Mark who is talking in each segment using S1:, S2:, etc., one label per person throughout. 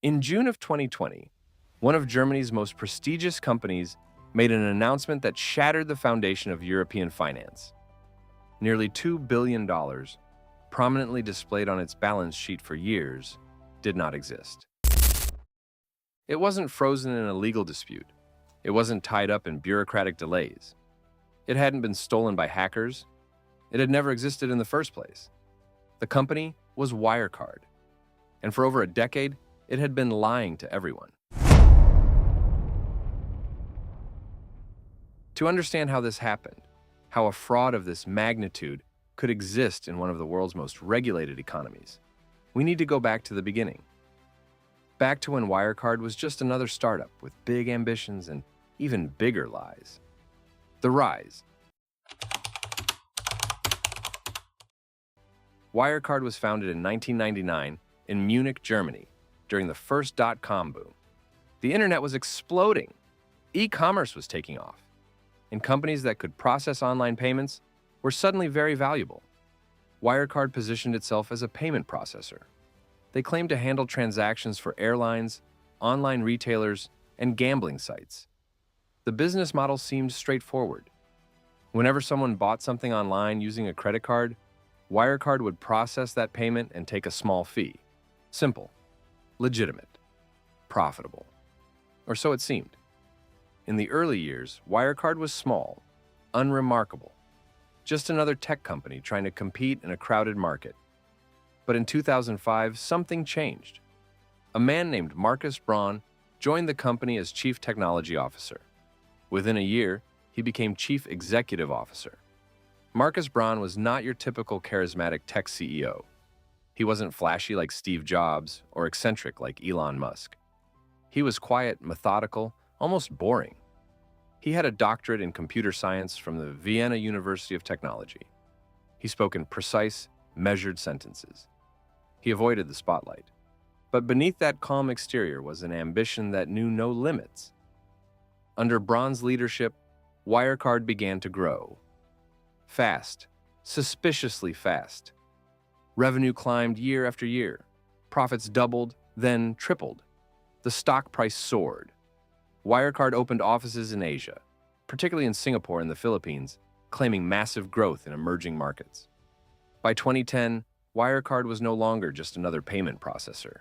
S1: In June of 2020, one of Germany's most prestigious companies made an announcement that shattered the foundation of European finance. Nearly $2 billion, prominently displayed on its balance sheet for years, did not exist. It wasn't frozen in a legal dispute. It wasn't tied up in bureaucratic delays. It hadn't been stolen by hackers. It had never existed in the first place. The company was Wirecard, and for over a decade, it had been lying to everyone. To understand how this happened, how a fraud of this magnitude could exist in one of the world's most regulated economies, we need to go back to the beginning. Back to when Wirecard was just another startup with big ambitions and even bigger lies. The rise. Wirecard was founded in 1999 in Munich, Germany, during the first dot-com boom. The internet was exploding. E-commerce was taking off, and companies that could process online payments were suddenly very valuable. Wirecard positioned itself as a payment processor. They claimed to handle transactions for airlines, online retailers, and gambling sites. The business model seemed straightforward. Whenever someone bought something online using a credit card, Wirecard would process that payment and take a small fee. Simple, legitimate, profitable. Or so it seemed. In the early years, Wirecard was small, unremarkable, just another tech company trying to compete in a crowded market. But in 2005, something changed. A man named Markus Braun joined the company as Chief Technology Officer. Within a year, he became Chief Executive Officer. Markus Braun was not your typical charismatic tech CEO. He wasn't flashy like Steve Jobs or eccentric like Elon Musk. He was quiet, methodical, almost boring. He had a doctorate in computer science from the Vienna University of Technology. He spoke in precise, measured sentences. He avoided the spotlight. But beneath that calm exterior was an ambition that knew no limits. Under Braun's leadership, Wirecard began to grow. Fast, suspiciously fast. Revenue climbed year after year. Profits doubled, then tripled. The stock price soared. Wirecard opened offices in Asia, particularly in Singapore and the Philippines, claiming massive growth in emerging markets. By 2010, Wirecard was no longer just another payment processor.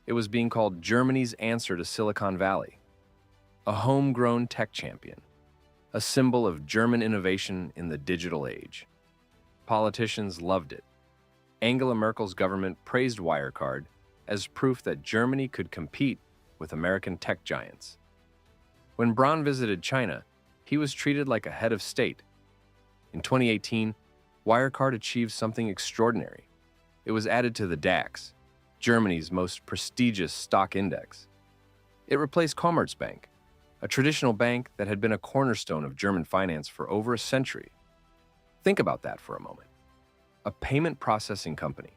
S1: It was being called Germany's answer to Silicon Valley, a homegrown tech champion, a symbol of German innovation in the digital age. Politicians loved it. Angela Merkel's government praised Wirecard as proof that Germany could compete with American tech giants. When Braun visited China, he was treated like a head of state. In 2018, Wirecard achieved something extraordinary. It was added to the DAX, Germany's most prestigious stock index. It replaced Commerzbank, a traditional bank that had been a cornerstone of German finance for over a century. Think about that for a moment. A payment processing company,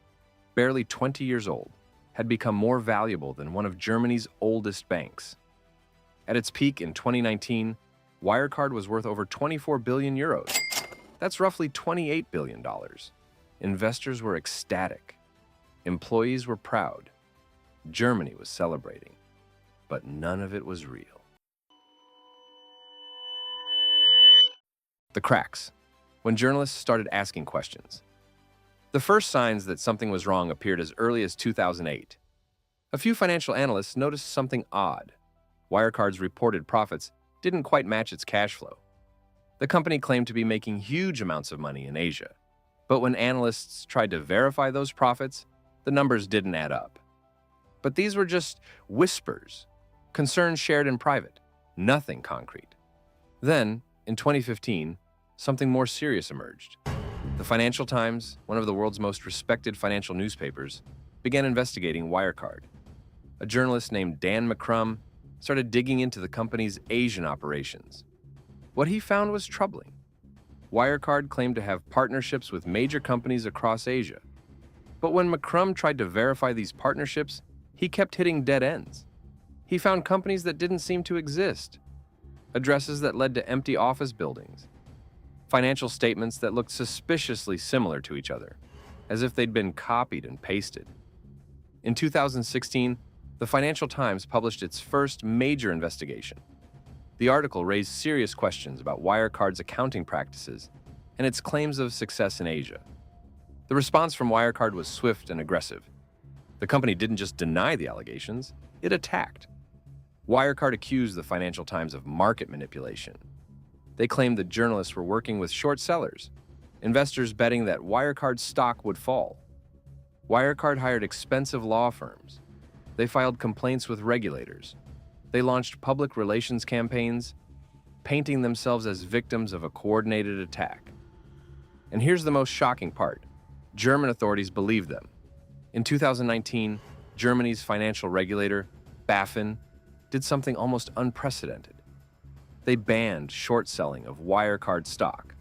S1: barely 20 years old, had become more valuable than one of Germany's oldest banks. At its peak in 2019, Wirecard was worth over 24 billion euros. That's roughly $28 billion. Investors were ecstatic. Employees were proud. Germany was celebrating. But none of it was real. The cracks. When journalists started asking questions. The first signs that something was wrong appeared as early as 2008. A few financial analysts noticed something odd. Wirecard's reported profits didn't quite match its cash flow. The company claimed to be making huge amounts of money in Asia. But when analysts tried to verify those profits, the numbers didn't add up. But these were just whispers, concerns shared in private, nothing concrete. Then, in 2015, something more serious emerged. The Financial Times, one of the world's most respected financial newspapers, began investigating Wirecard. A journalist named Dan McCrum started digging into the company's Asian operations. What he found was troubling. Wirecard claimed to have partnerships with major companies across Asia. But when McCrum tried to verify these partnerships, he kept hitting dead ends. He found companies that didn't seem to exist, addresses that led to empty office buildings, financial statements that looked suspiciously similar to each other, as if they'd been copied and pasted. In 2016, the Financial Times published its first major investigation. The article raised serious questions about Wirecard's accounting practices and its claims of success in Asia. The response from Wirecard was swift and aggressive. The company didn't just deny the allegations, it attacked. Wirecard accused the Financial Times of market manipulation. They claimed that journalists were working with short sellers, investors betting that Wirecard's stock would fall. Wirecard hired expensive law firms. They filed complaints with regulators. They launched public relations campaigns, painting themselves as victims of a coordinated attack. And here's the most shocking part. German authorities believed them. In 2019, Germany's financial regulator, BaFin, did something almost unprecedented. They banned short selling of Wirecard stock.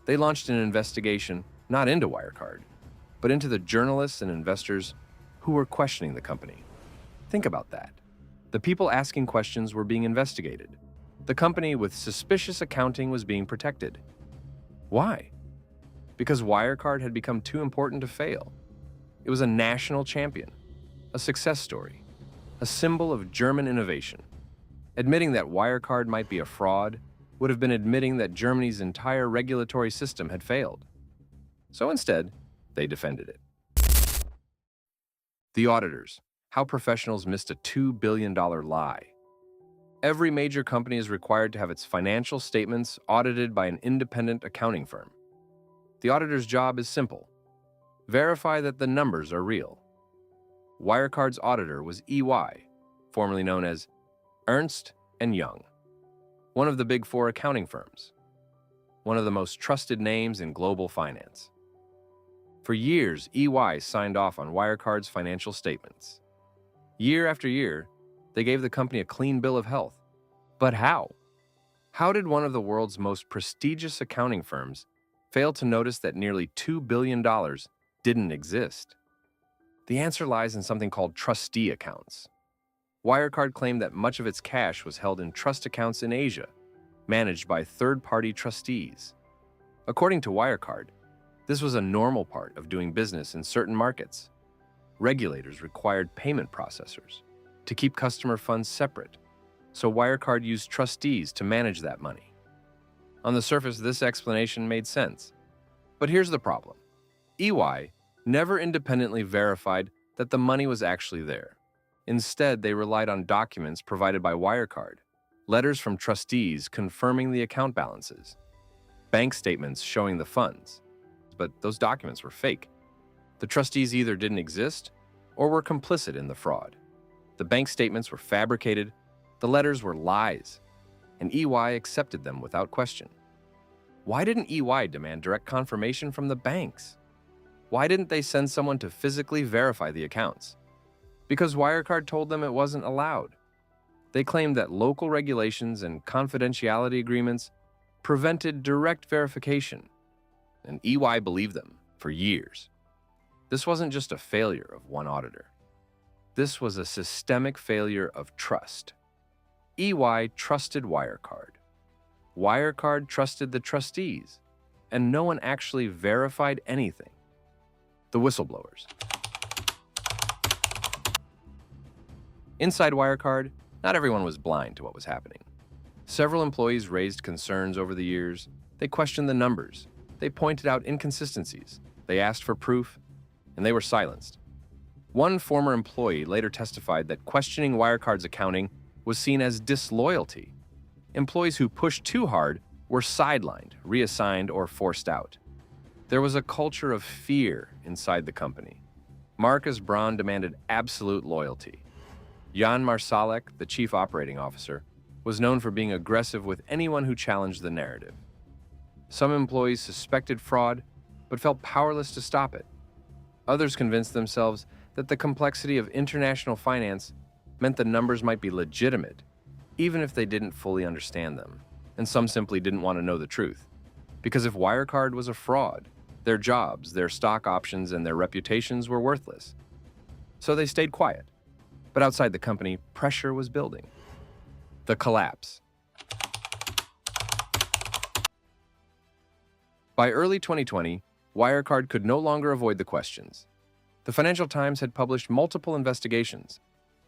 S1: They launched an investigation not into Wirecard, but into the journalists and investors who were questioning the company. Think about that. The people asking questions were being investigated. The company with suspicious accounting was being protected. Why? Because Wirecard had become too important to fail. It was a national champion, a success story, a symbol of German innovation. Admitting that Wirecard might be a fraud would have been admitting that Germany's entire regulatory system had failed. So instead, they defended it. The auditors. How professionals missed a $2 billion lie. Every major company is required to have its financial statements audited by an independent accounting firm. The auditor's job is simple. Verify that the numbers are real. Wirecard's auditor was EY, formerly known as Ernst & Young, one of the Big Four accounting firms, one of the most trusted names in global finance. For years, EY signed off on Wirecard's financial statements. Year after year, they gave the company a clean bill of health. But how? How did one of the world's most prestigious accounting firms fail to notice that nearly $2 billion didn't exist? The answer lies in something called trustee accounts. Wirecard claimed that much of its cash was held in trust accounts in Asia, managed by third-party trustees. According to Wirecard, this was a normal part of doing business in certain markets. Regulators required payment processors to keep customer funds separate, so Wirecard used trustees to manage that money. On the surface, this explanation made sense. But here's the problem. EY never independently verified that the money was actually there. Instead, they relied on documents provided by Wirecard, letters from trustees confirming the account balances, bank statements showing the funds. But those documents were fake. The trustees either didn't exist or were complicit in the fraud. The bank statements were fabricated, the letters were lies, and EY accepted them without question. Why didn't EY demand direct confirmation from the banks? Why didn't they send someone to physically verify the accounts? Because Wirecard told them it wasn't allowed. They claimed that local regulations and confidentiality agreements prevented direct verification, and EY believed them for years. This wasn't just a failure of one auditor. This was a systemic failure of trust. EY trusted Wirecard. Wirecard trusted the trustees, and no one actually verified anything. The whistleblowers. Inside Wirecard, not everyone was blind to what was happening. Several employees raised concerns over the years. They questioned the numbers. They pointed out inconsistencies. They asked for proof, and they were silenced. One former employee later testified that questioning Wirecard's accounting was seen as disloyalty. Employees who pushed too hard were sidelined, reassigned, or forced out. There was a culture of fear inside the company. Marcus Braun demanded absolute loyalty. Jan Marsalek, the chief operating officer, was known for being aggressive with anyone who challenged the narrative. Some employees suspected fraud, but felt powerless to stop it. Others convinced themselves that the complexity of international finance meant the numbers might be legitimate, even if they didn't fully understand them. And some simply didn't want to know the truth. Because if Wirecard was a fraud, their jobs, their stock options, and their reputations were worthless. So they stayed quiet. But outside the company, pressure was building. The collapse. By early 2020, Wirecard could no longer avoid the questions. The Financial Times had published multiple investigations.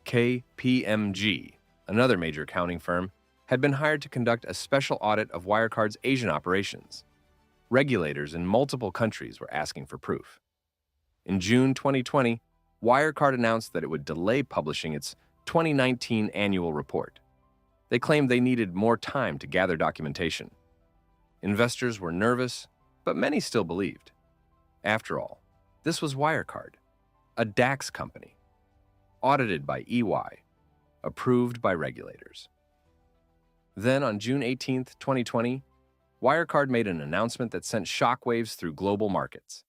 S1: KPMG, another major accounting firm, had been hired to conduct a special audit of Wirecard's Asian operations. Regulators in multiple countries were asking for proof. In June 2020, Wirecard announced that it would delay publishing its 2019 annual report. They claimed they needed more time to gather documentation. Investors were nervous, but many still believed. After all, this was Wirecard, a DAX company, audited by EY, approved by regulators. Then on June 18, 2020, Wirecard made an announcement that sent shockwaves through global markets.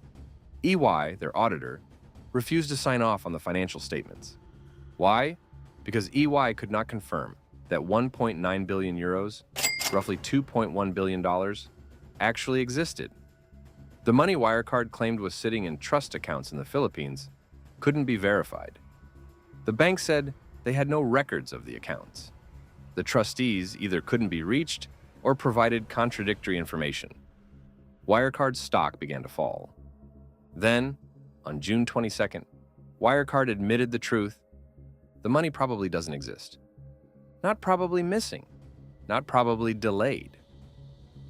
S1: EY, their auditor, refused to sign off on the financial statements. Why? Because EY could not confirm that 1.9 billion euros, roughly $2.1 billion, actually existed. The money Wirecard claimed was sitting in trust accounts in the Philippines couldn't be verified. The bank said they had no records of the accounts. The trustees either couldn't be reached or provided contradictory information. Wirecard's stock began to fall. Then, on June 22nd, Wirecard admitted the truth. The money probably doesn't exist. Not probably missing. Not probably delayed.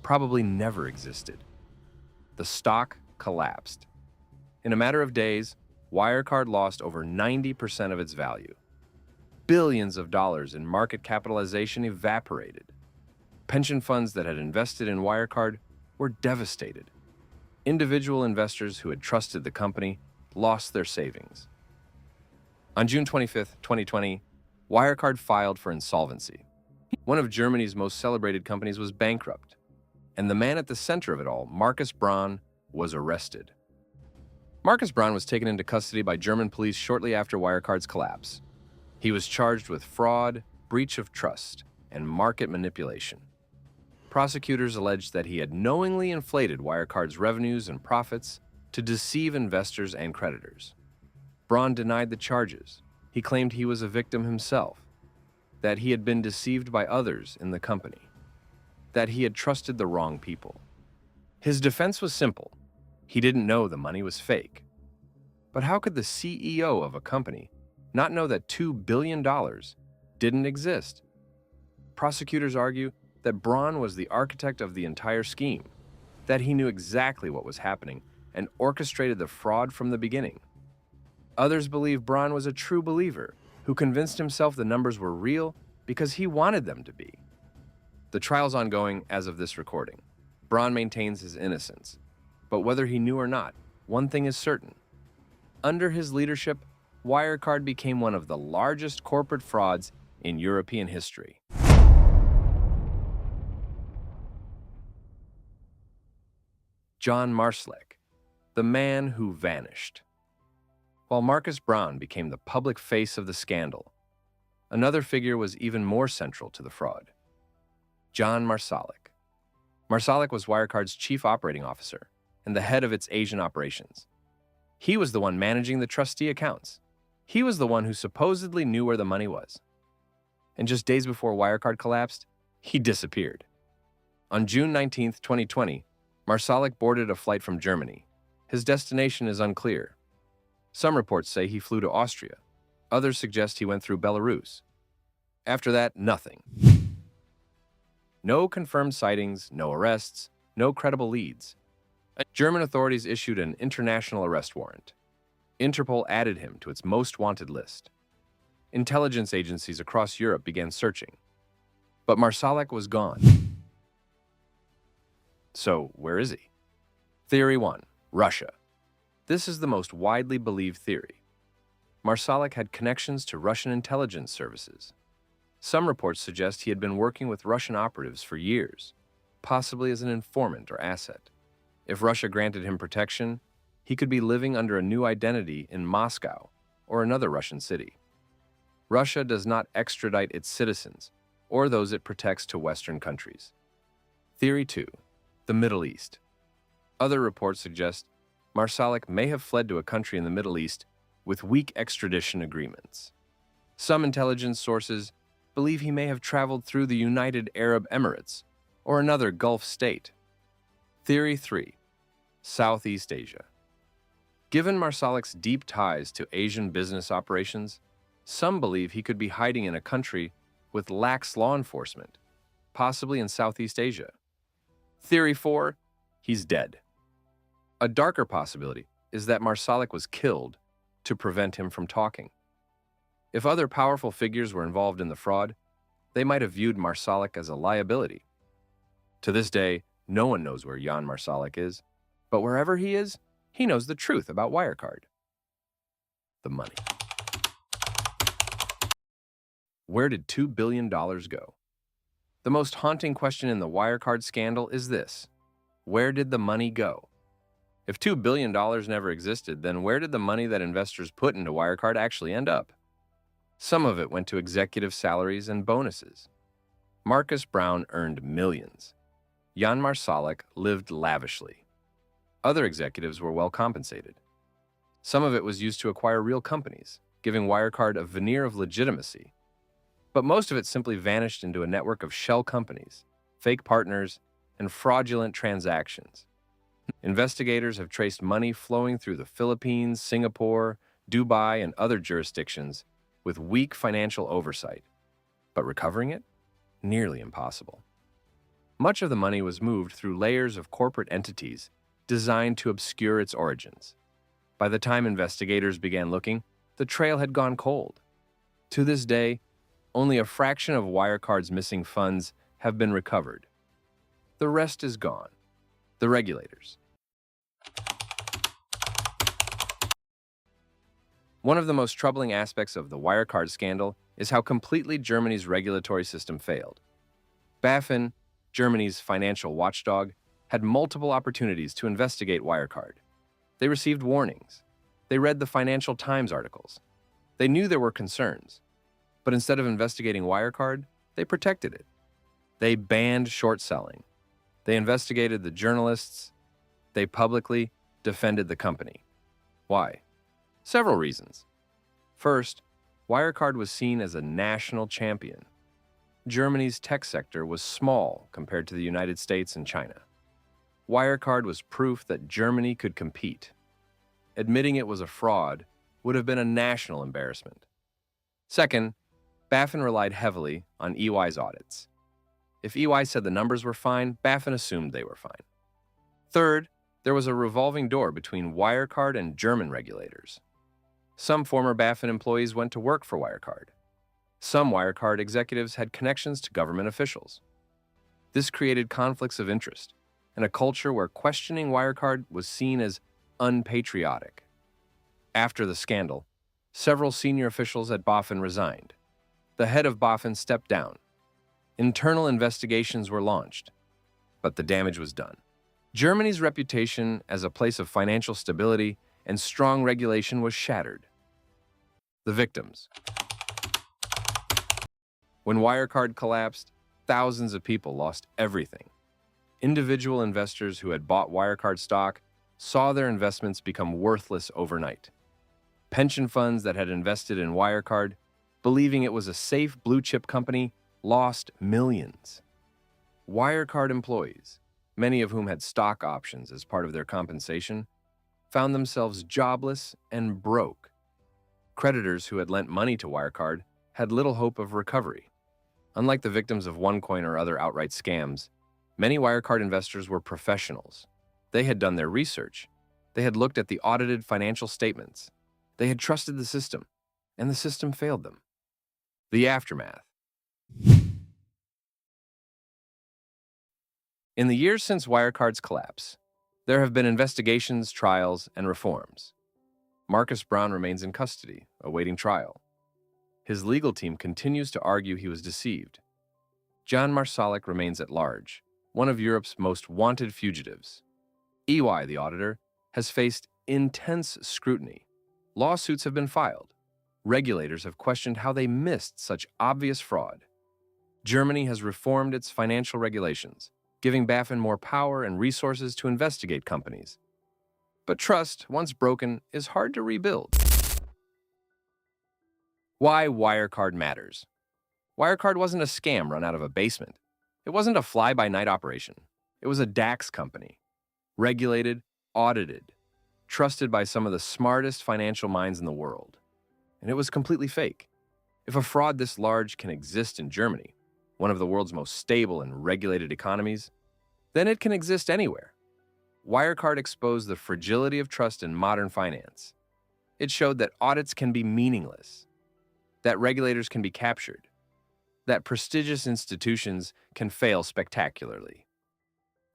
S1: Probably never existed. The stock collapsed. In a matter of days, Wirecard lost over 90% of its value. Billions of dollars in market capitalization evaporated. Pension funds that had invested in Wirecard were devastated. Individual investors who had trusted the company lost their savings. On June 25, 2020, Wirecard filed for insolvency. One of Germany's most celebrated companies was bankrupt, and the man at the center of it all, Markus Braun, was arrested. Markus Braun was taken into custody by German police shortly after Wirecard's collapse. He was charged with fraud, breach of trust, and market manipulation. Prosecutors alleged that he had knowingly inflated Wirecard's revenues and profits to deceive investors and creditors. Braun denied the charges. He claimed he was a victim himself, that he had been deceived by others in the company, that he had trusted the wrong people. His defense was simple. He didn't know the money was fake. But how could the CEO of a company not know that $2 billion didn't exist? Prosecutors argue that Braun was the architect of the entire scheme, that he knew exactly what was happening and orchestrated the fraud from the beginning. Others believe Braun was a true believer who convinced himself the numbers were real because he wanted them to be. The trial's ongoing as of this recording. Braun maintains his innocence. But whether he knew or not, one thing is certain. Under his leadership, Wirecard became one of the largest corporate frauds in European history. John Marsalek, the man who vanished. While Markus Braun became the public face of the scandal, another figure was even more central to the fraud. John Marsalek. Marsalek was Wirecard's chief operating officer and the head of its Asian operations. He was the one managing the trustee accounts. He was the one who supposedly knew where the money was. And just days before Wirecard collapsed, he disappeared. On June 19, 2020, Marsalek boarded a flight from Germany. His destination is unclear. Some reports say he flew to Austria. Others suggest he went through Belarus. After that, nothing. No confirmed sightings, no arrests, no credible leads. German authorities issued an international arrest warrant. Interpol added him to its most wanted list. Intelligence agencies across Europe began searching. But Marsalek was gone. So, where is he? Theory 1. Russia. This is the most widely believed theory. Marsalek had connections to Russian intelligence services. Some reports suggest he had been working with Russian operatives for years, possibly as an informant or asset. If Russia granted him protection, he could be living under a new identity in Moscow or another Russian city. Russia does not extradite its citizens or those it protects to Western countries. Theory 2. The Middle East. Other reports suggest Marsalek may have fled to a country in the Middle East with weak extradition agreements. Some intelligence sources believe he may have traveled through the United Arab Emirates or another Gulf state. Theory 3. Southeast Asia. Given Marsalek's deep ties to Asian business operations, Some believe he could be hiding in a country with lax law enforcement, possibly in Southeast Asia. Theory 4, he's dead. A darker possibility is that Marsalek was killed to prevent him from talking. If other powerful figures were involved in the fraud, they might have viewed Marsalek as a liability. To this day, no one knows where Jan Marsalek is, but wherever he is, he knows the truth about Wirecard. The money. Where did $2 billion go? The most haunting question in the Wirecard scandal is this: where did the money go? If $2 billion never existed, then where did the money that investors put into Wirecard actually end up? Some of it went to executive salaries and bonuses. Marcus Brown earned millions. Jan Marsalek lived lavishly. Other executives were well compensated. Some of it was used to acquire real companies, giving Wirecard a veneer of legitimacy. But most of it simply vanished into a network of shell companies, fake partners, and fraudulent transactions. Investigators have traced money flowing through the Philippines, Singapore, Dubai, and other jurisdictions with weak financial oversight. But recovering it? Nearly impossible. Much of the money was moved through layers of corporate entities designed to obscure its origins. By the time investigators began looking, the trail had gone cold. To this day, only a fraction of Wirecard's missing funds have been recovered. The rest is gone. The regulators. One of the most troubling aspects of the Wirecard scandal is how completely Germany's regulatory system failed. BaFin, Germany's financial watchdog, had multiple opportunities to investigate Wirecard. They received warnings. They read the Financial Times articles. They knew there were concerns. But instead of investigating Wirecard, they protected it. They banned short selling. They investigated the journalists. They publicly defended the company. Why? Several reasons. First, Wirecard was seen as a national champion. Germany's tech sector was small compared to the United States and China. Wirecard was proof that Germany could compete. Admitting it was a fraud would have been a national embarrassment. Second, BaFin relied heavily on EY's audits. If EY said the numbers were fine, BaFin assumed they were fine. Third, there was a revolving door between Wirecard and German regulators. Some former BaFin employees went to work for Wirecard. Some Wirecard executives had connections to government officials. This created conflicts of interest and a culture where questioning Wirecard was seen as unpatriotic. After the scandal, several senior officials at BaFin resigned. The head of BaFin stepped down. Internal investigations were launched, but the damage was done. Germany's reputation as a place of financial stability and strong regulation was shattered. The victims. When Wirecard collapsed, thousands of people lost everything. Individual investors who had bought Wirecard stock saw their investments become worthless overnight. Pension funds that had invested in Wirecard, believing it was a safe blue-chip company, lost millions. Wirecard employees, many of whom had stock options as part of their compensation, found themselves jobless and broke. Creditors who had lent money to Wirecard had little hope of recovery. Unlike the victims of OneCoin or other outright scams, many Wirecard investors were professionals. They had done their research. They had looked at the audited financial statements. They had trusted the system, and the system failed them. The aftermath. In the years since Wirecard's collapse, there have been investigations, trials, and reforms. Marcus Brown remains in custody, awaiting trial. His legal team continues to argue he was deceived. Jan Marsalek remains at large, one of Europe's most wanted fugitives. EY, the auditor, has faced intense scrutiny. Lawsuits have been filed. Regulators have questioned how they missed such obvious fraud. Germany has reformed its financial regulations, giving BaFin more power and resources to investigate companies. But trust, once broken, is hard to rebuild. Why Wirecard matters. Wirecard wasn't a scam run out of a basement. It wasn't a fly-by-night operation. It was a DAX company. Regulated, audited, trusted by some of the smartest financial minds in the world. And it was completely fake. If a fraud this large can exist in Germany, one of the world's most stable and regulated economies, then it can exist anywhere. Wirecard exposed the fragility of trust in modern finance. It showed that audits can be meaningless, that regulators can be captured, that prestigious institutions can fail spectacularly.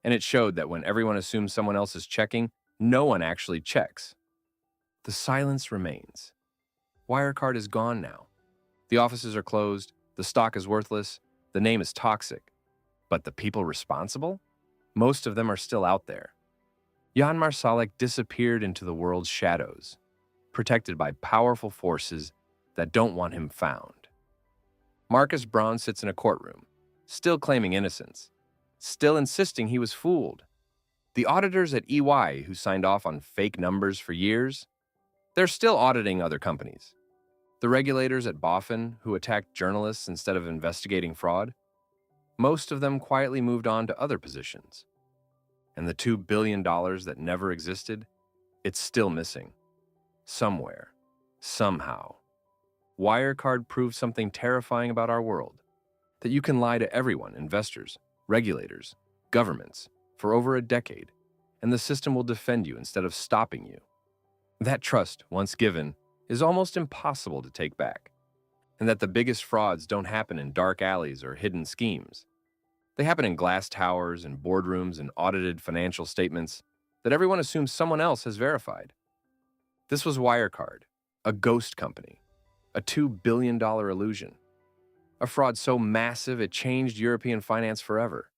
S1: And it showed that when everyone assumes someone else is checking, no one actually checks. The silence remains. Wirecard is gone now. The offices are closed, the stock is worthless, the name is toxic. But the people responsible? Most of them are still out there. Jan Marsalek disappeared into the world's shadows, protected by powerful forces that don't want him found. Marcus Braun sits in a courtroom, still claiming innocence, still insisting he was fooled. The auditors at EY, who signed off on fake numbers for years, they're still auditing other companies. The regulators at BaFin, who attacked journalists instead of investigating fraud, most of them quietly moved on to other positions. And the $2 billion that never existed, it's still missing. Somewhere. Somehow. Wirecard proved something terrifying about our world. That you can lie to everyone, investors, regulators, governments, for over a decade, and the system will defend you instead of stopping you. That trust, once given, is almost impossible to take back. And that the biggest frauds don't happen in dark alleys or hidden schemes. They happen in glass towers and boardrooms and audited financial statements that everyone assumes someone else has verified. This was Wirecard, a ghost company, a $2 billion illusion, a fraud so massive it changed European finance forever.